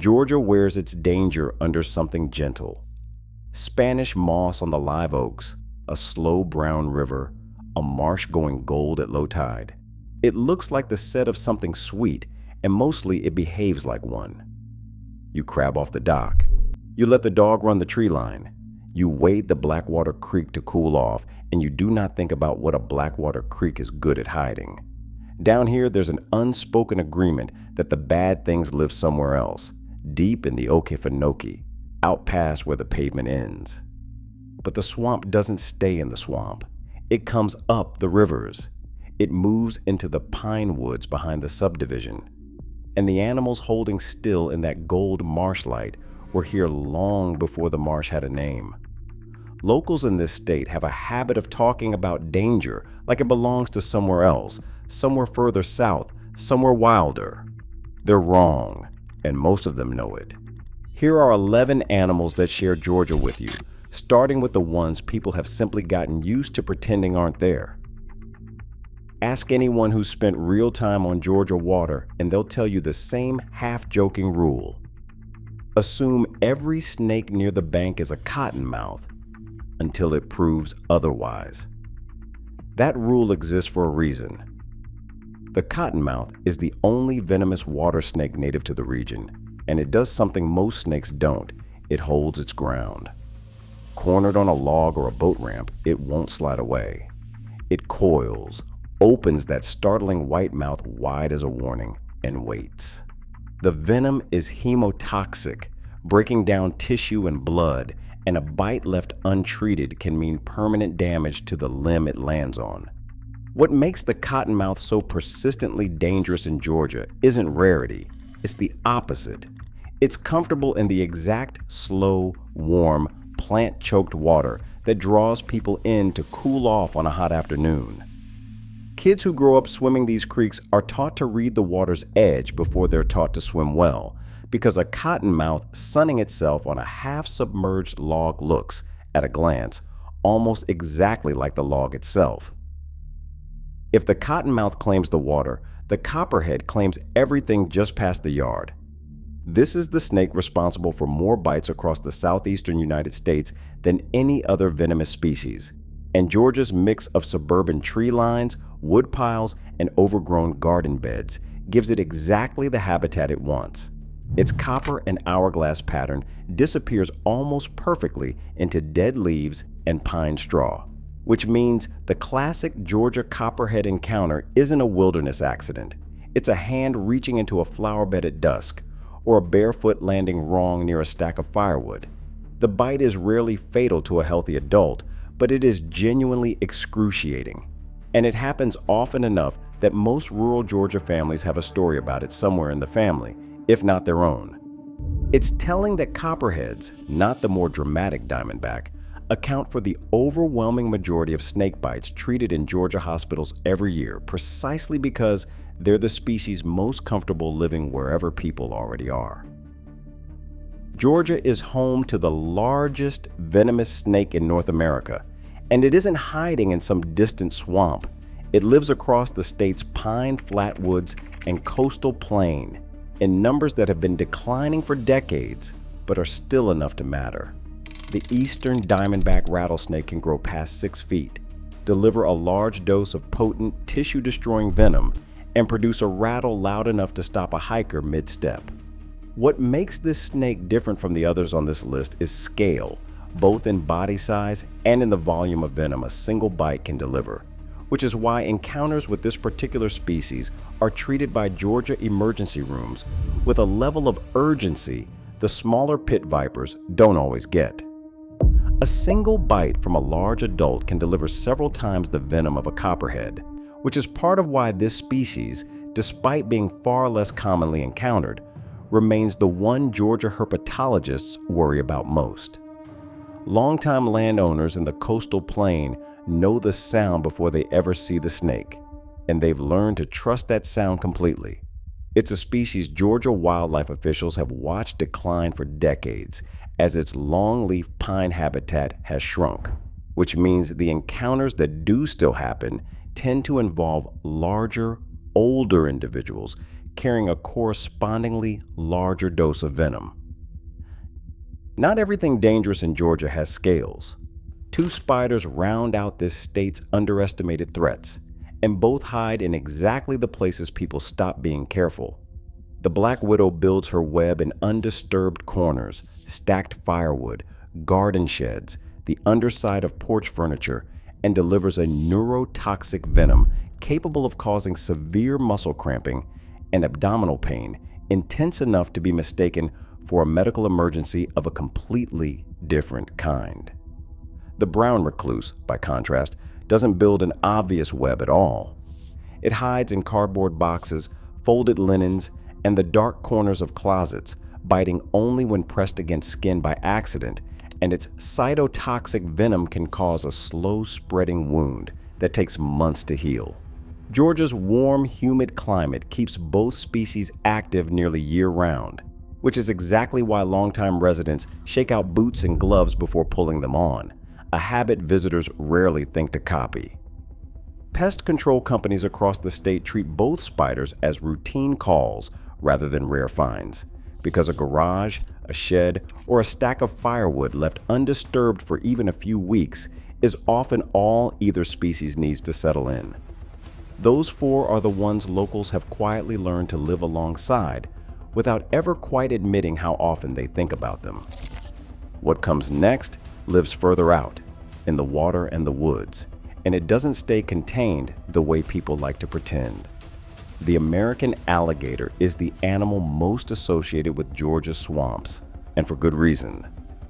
Georgia wears its danger under something gentle. Spanish moss on the live oaks, a slow brown river, a marsh going gold at low tide. It looks like the set of something sweet, and mostly it behaves like one. You crab off the dock. You let the dog run the tree line. You wade the Blackwater Creek to cool off, and you do not think about what a Blackwater Creek is good at hiding. Down here, there's an unspoken agreement that the bad things live somewhere else, deep in the Okefenokee, out past where the pavement ends. But the swamp doesn't stay in the swamp. It comes up the rivers. It moves into the pine woods behind the subdivision. And the animals holding still in that gold marsh light were here long before the marsh had a name. Locals in this state have a habit of talking about danger like it belongs to somewhere else, somewhere further south, somewhere wilder. They're wrong, and most of them know it. Here are 11 animals that share Georgia with you, starting with the ones people have simply gotten used to pretending aren't there. Ask anyone who's spent real time on Georgia water, and they'll tell you the same half-joking rule. Assume every snake near the bank is a cottonmouth until it proves otherwise. That rule exists for a reason. The cottonmouth is the only venomous water snake native to the region, and it does something most snakes don't. It holds its ground. Cornered on a log or a boat ramp, it won't slide away. It coils, opens that startling white mouth wide as a warning, and waits. The venom is hemotoxic, breaking down tissue and blood, and a bite left untreated can mean permanent damage to the limb it lands on. What makes the cottonmouth so persistently dangerous in Georgia isn't rarity, it's the opposite. It's comfortable in the exact slow, warm, plant-choked water that draws people in to cool off on a hot afternoon. Kids who grow up swimming these creeks are taught to read the water's edge before they're taught to swim well, because a cottonmouth sunning itself on a half-submerged log looks, at a glance, almost exactly like the log itself. If the cottonmouth claims the water, the copperhead claims everything just past the yard. This is the snake responsible for more bites across the southeastern United States than any other venomous species, and Georgia's mix of suburban tree lines, wood piles, and overgrown garden beds gives it exactly the habitat it wants. Its copper and hourglass pattern disappears almost perfectly into dead leaves and pine straw, which means the classic Georgia copperhead encounter isn't a wilderness accident. It's a hand reaching into a flowerbed at dusk, or a barefoot landing wrong near a stack of firewood. The bite is rarely fatal to a healthy adult, but it is genuinely excruciating. And it happens often enough that most rural Georgia families have a story about it somewhere in the family, if not their own. It's telling that copperheads, not the more dramatic diamondback, account for the overwhelming majority of snake bites treated in Georgia hospitals every year precisely because they're the species most comfortable living wherever people already are. Georgia is home to the largest venomous snake in North America, and it isn't hiding in some distant swamp. It lives across the state's pine flatwoods and coastal plain in numbers that have been declining for decades, but are still enough to matter. The eastern diamondback rattlesnake can grow past 6 feet, deliver a large dose of potent tissue-destroying venom, and produce a rattle loud enough to stop a hiker mid-step. What makes this snake different from the others on this list is scale, both in body size and in the volume of venom a single bite can deliver, which is why encounters with this particular species are treated by Georgia emergency rooms with a level of urgency the smaller pit vipers don't always get. A single bite from a large adult can deliver several times the venom of a copperhead, which is part of why this species, despite being far less commonly encountered, remains the one Georgia herpetologists worry about most. Longtime landowners in the coastal plain know the sound before they ever see the snake, and they've learned to trust that sound completely. It's a species Georgia wildlife officials have watched decline for decades as its longleaf pine habitat has shrunk, which means the encounters that do still happen tend to involve larger, older individuals carrying a correspondingly larger dose of venom. Not everything dangerous in Georgia has scales. Two spiders round out this state's underestimated threats, and both hide in exactly the places people stop being careful. The black widow builds her web in undisturbed corners, stacked firewood, garden sheds, the underside of porch furniture, and delivers a neurotoxic venom capable of causing severe muscle cramping and abdominal pain, intense enough to be mistaken for a medical emergency of a completely different kind. The brown recluse, by contrast, doesn't build an obvious web at all. It hides in cardboard boxes, folded linens, and the dark corners of closets, biting only when pressed against skin by accident, and its cytotoxic venom can cause a slow-spreading wound that takes months to heal. Georgia's warm, humid climate keeps both species active nearly year-round, which is exactly why longtime residents shake out boots and gloves before pulling them on, a habit visitors rarely think to copy. Pest control companies across the state treat both spiders as routine calls rather than rare finds, because a garage, a shed, or a stack of firewood left undisturbed for even a few weeks is often all either species needs to settle in. Those four are the ones locals have quietly learned to live alongside without ever quite admitting how often they think about them. What comes next lives further out, in the water and the woods, and it doesn't stay contained the way people like to pretend. The American alligator is the animal most associated with Georgia's swamps, and for good reason.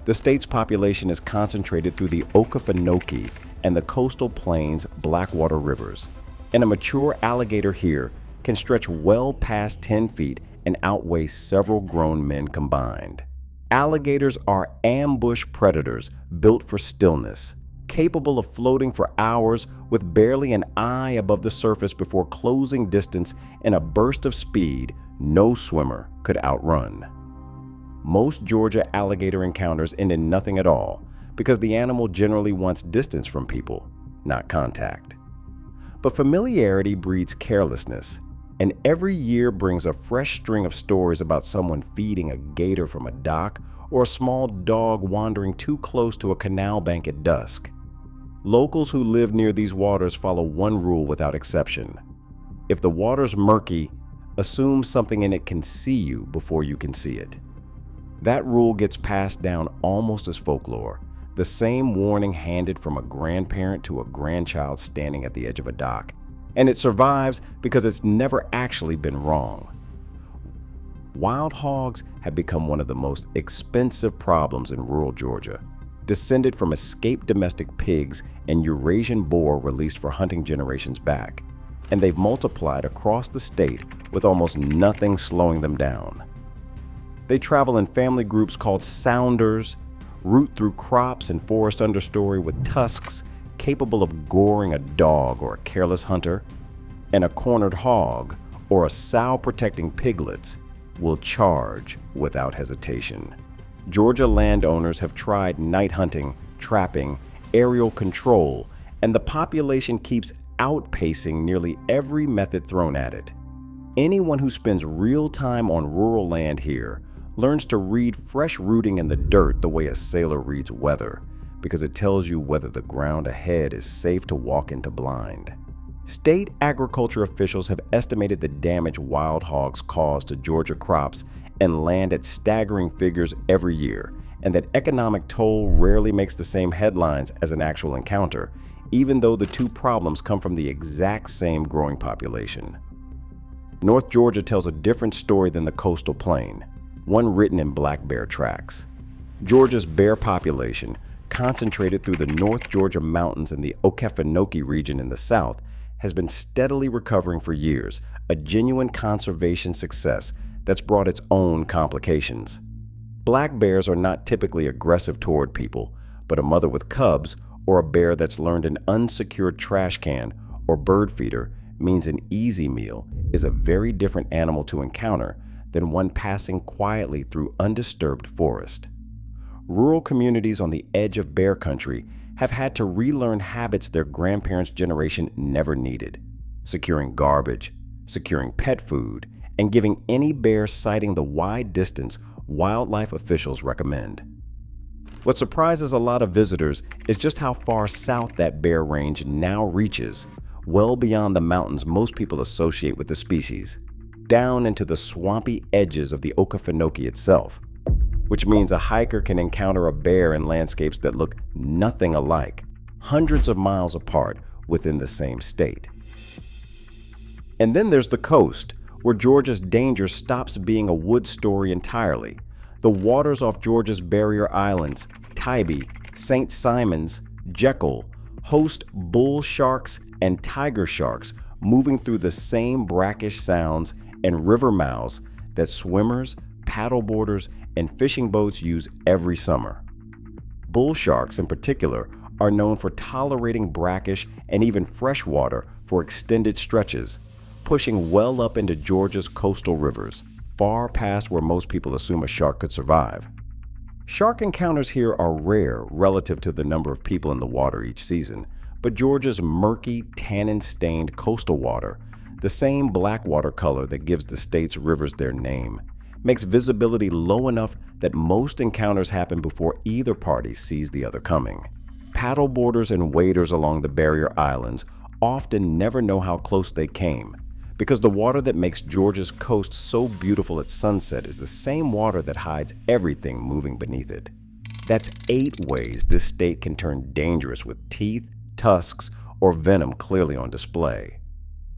The state's population is concentrated through the Okefenokee and the coastal plains Blackwater rivers, and a mature alligator here can stretch well past 10 feet and outweigh several grown men combined. Alligators are ambush predators built for stillness, capable of floating for hours with barely an eye above the surface before closing distance in a burst of speed no swimmer could outrun. Most Georgia alligator encounters end in nothing at all because the animal generally wants distance from people, not contact. But familiarity breeds carelessness, and every year brings a fresh string of stories about someone feeding a gator from a dock or a small dog wandering too close to a canal bank at dusk. Locals who live near these waters follow one rule without exception. If the water's murky, assume something in it can see you before you can see it. That rule gets passed down almost as folklore, the same warning handed from a grandparent to a grandchild standing at the edge of a dock. And it survives because it's never actually been wrong. Wild hogs have become one of the most expensive problems in rural Georgia, descended from escaped domestic pigs and Eurasian boar released for hunting generations back, and they've multiplied across the state with almost nothing slowing them down. They travel in family groups called sounders, root through crops and forest understory with tusks capable of goring a dog or a careless hunter, and a cornered hog or a sow protecting piglets will charge without hesitation. Georgia landowners have tried night hunting, trapping, aerial control, and the population keeps outpacing nearly every method thrown at it. Anyone who spends real time on rural land here learns to read fresh rooting in the dirt the way a sailor reads weather, because it tells you whether the ground ahead is safe to walk into blind. State agriculture officials have estimated the damage wild hogs cause to Georgia crops and land at staggering figures every year, and that economic toll rarely makes the same headlines as an actual encounter, even though the two problems come from the exact same growing population. North Georgia tells a different story than the coastal plain, one written in black bear tracks. Georgia's bear population, concentrated through the North Georgia mountains and the Okefenokee region in the south, has been steadily recovering for years, a genuine conservation success that's brought its own complications. Black bears are not typically aggressive toward people, but a mother with cubs or a bear that's learned an unsecured trash can or bird feeder means an easy meal is a very different animal to encounter than one passing quietly through undisturbed forest. Rural communities on the edge of bear country have had to relearn habits their grandparents' generation never needed: securing garbage, securing pet food, and giving any bear sighting the wide distance wildlife officials recommend. What surprises a lot of visitors is just how far south that bear range now reaches, well beyond the mountains most people associate with the species, down into the swampy edges of the Okefenokee itself, which means a hiker can encounter a bear in landscapes that look nothing alike, hundreds of miles apart within the same state. And then there's the coast, where Georgia's danger stops being a wood story entirely. The waters off Georgia's barrier islands, Tybee, St. Simons, Jekyll, host bull sharks and tiger sharks moving through the same brackish sounds and river mouths that swimmers, paddleboarders, and fishing boats use every summer. Bull sharks, in particular, are known for tolerating brackish and even fresh water for extended stretches, pushing well up into Georgia's coastal rivers, far past where most people assume a shark could survive. Shark encounters here are rare relative to the number of people in the water each season, but Georgia's murky, tannin-stained coastal water, the same black water color that gives the state's rivers their name, makes visibility low enough that most encounters happen before either party sees the other coming. Paddleboarders and waders along the barrier islands often never know how close they came, because the water that makes Georgia's coast so beautiful at sunset is the same water that hides everything moving beneath it. That's 8 ways this state can turn dangerous with teeth, tusks, or venom clearly on display.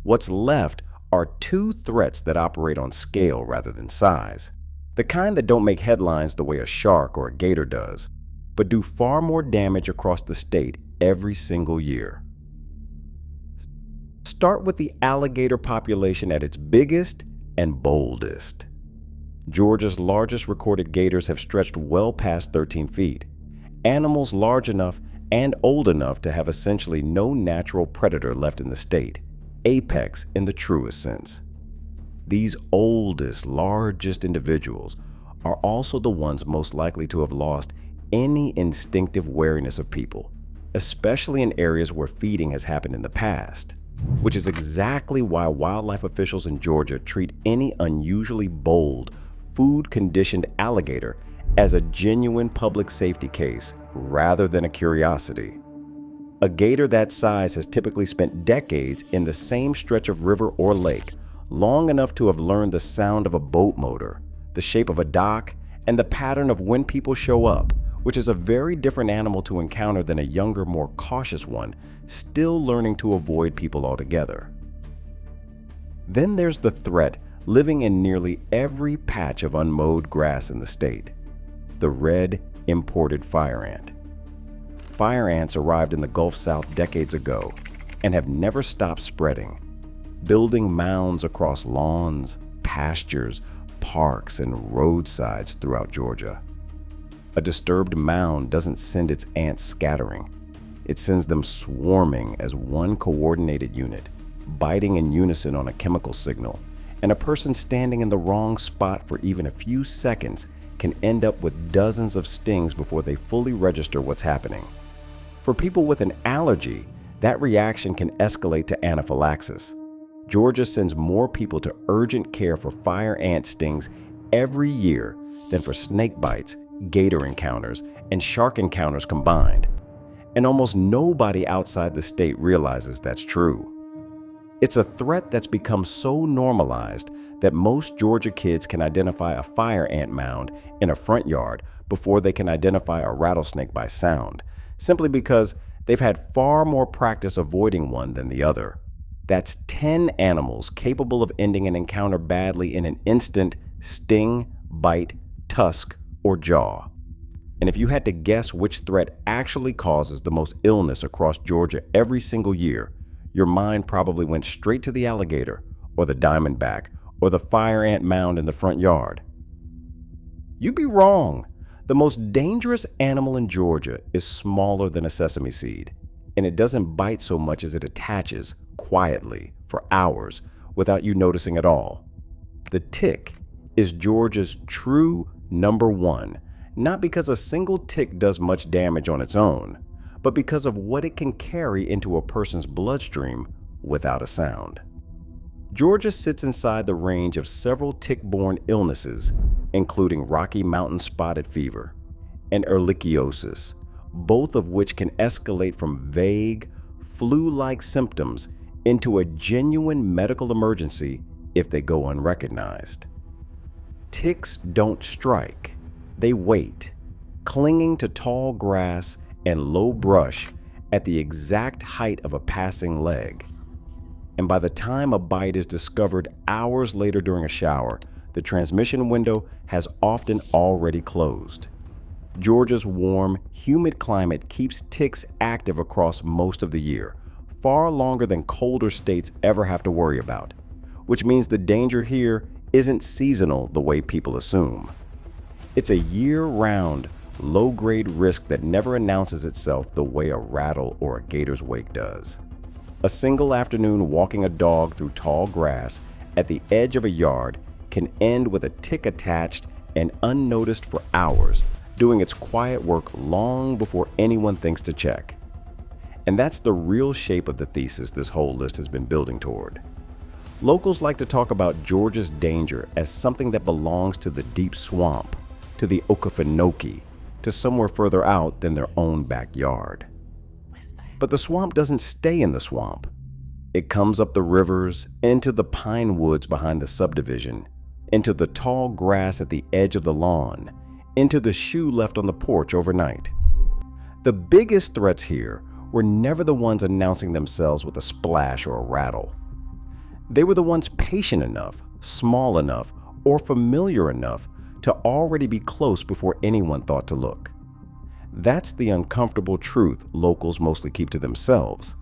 What's left are 2 threats that operate on scale rather than size, the kind that don't make headlines the way a shark or a gator does, but do far more damage across the state every single year. Start with the alligator population at its biggest and boldest. Georgia's largest recorded gators have stretched well past 13 feet, animals large enough and old enough to have essentially no natural predator left in the state, apex in the truest sense. These oldest, largest individuals are also the ones most likely to have lost any instinctive wariness of people, especially in areas where feeding has happened in the past, which is exactly why wildlife officials in Georgia treat any unusually bold, food-conditioned alligator as a genuine public safety case rather than a curiosity. A gator that size has typically spent decades in the same stretch of river or lake, long enough to have learned the sound of a boat motor, the shape of a dock, and the pattern of when people show up, which is a very different animal to encounter than a younger, more cautious one, still learning to avoid people altogether. Then there's the threat living in nearly every patch of unmowed grass in the state: the red, imported fire ant. Fire ants arrived in the Gulf South decades ago and have never stopped spreading, building mounds across lawns, pastures, parks, and roadsides throughout Georgia. A disturbed mound doesn't send its ants scattering. It sends them swarming as one coordinated unit, biting in unison on a chemical signal, and a person standing in the wrong spot for even a few seconds can end up with dozens of stings before they fully register what's happening. For people with an allergy, that reaction can escalate to anaphylaxis. Georgia sends more people to urgent care for fire ant stings every year than for snake bites, gator encounters, and shark encounters combined. And almost nobody outside the state realizes that's true. It's a threat that's become so normalized that most Georgia kids can identify a fire ant mound in a front yard before they can identify a rattlesnake by sound, simply because they've had far more practice avoiding one than the other. That's 10 animals capable of ending an encounter badly in an instant: sting, bite, tusk, or jaw. And if you had to guess which threat actually causes the most illness across Georgia every single year, your mind probably went straight to the alligator, or the diamondback, or the fire ant mound in the front yard. You'd be wrong. The most dangerous animal in Georgia is smaller than a sesame seed, and it doesn't bite so much as it attaches quietly for hours without you noticing at all. The tick is Georgia's true number one, not because a single tick does much damage on its own, but because of what it can carry into a person's bloodstream without a sound. Georgia sits inside the range of several tick-borne illnesses, including Rocky Mountain spotted fever and ehrlichiosis, both of which can escalate from vague, flu-like symptoms into a genuine medical emergency if they go unrecognized. Ticks don't strike, they wait, clinging to tall grass and low brush at the exact height of a passing leg. And by the time a bite is discovered hours later during a shower, the transmission window has often already closed. Georgia's warm, humid climate keeps ticks active across most of the year, far longer than colder states ever have to worry about, which means the danger here isn't seasonal the way people assume. It's a year-round, low-grade risk that never announces itself the way a rattle or a gator's wake does. A single afternoon walking a dog through tall grass at the edge of a yard can end with a tick attached and unnoticed for hours, doing its quiet work long before anyone thinks to check. And that's the real shape of the thesis this whole list has been building toward. Locals like to talk about Georgia's danger as something that belongs to the deep swamp, to the Okefenokee, to somewhere further out than their own backyard. But the swamp doesn't stay in the swamp. It comes up the rivers, into the pine woods behind the subdivision, into the tall grass at the edge of the lawn, into the shoe left on the porch overnight. The biggest threats here were never the ones announcing themselves with a splash or a rattle. They were the ones patient enough, small enough, or familiar enough to already be close before anyone thought to look. That's the uncomfortable truth locals mostly keep to themselves.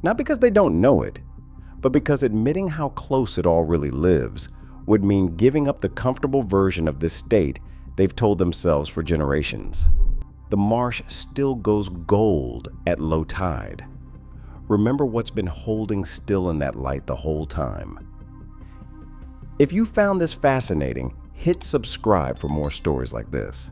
Not because they don't know it, but because admitting how close it all really lives would mean giving up the comfortable version of this state they've told themselves for generations. The marsh still goes gold at low tide. Remember what's been holding still in that light the whole time. If you found this fascinating, hit subscribe for more stories like this.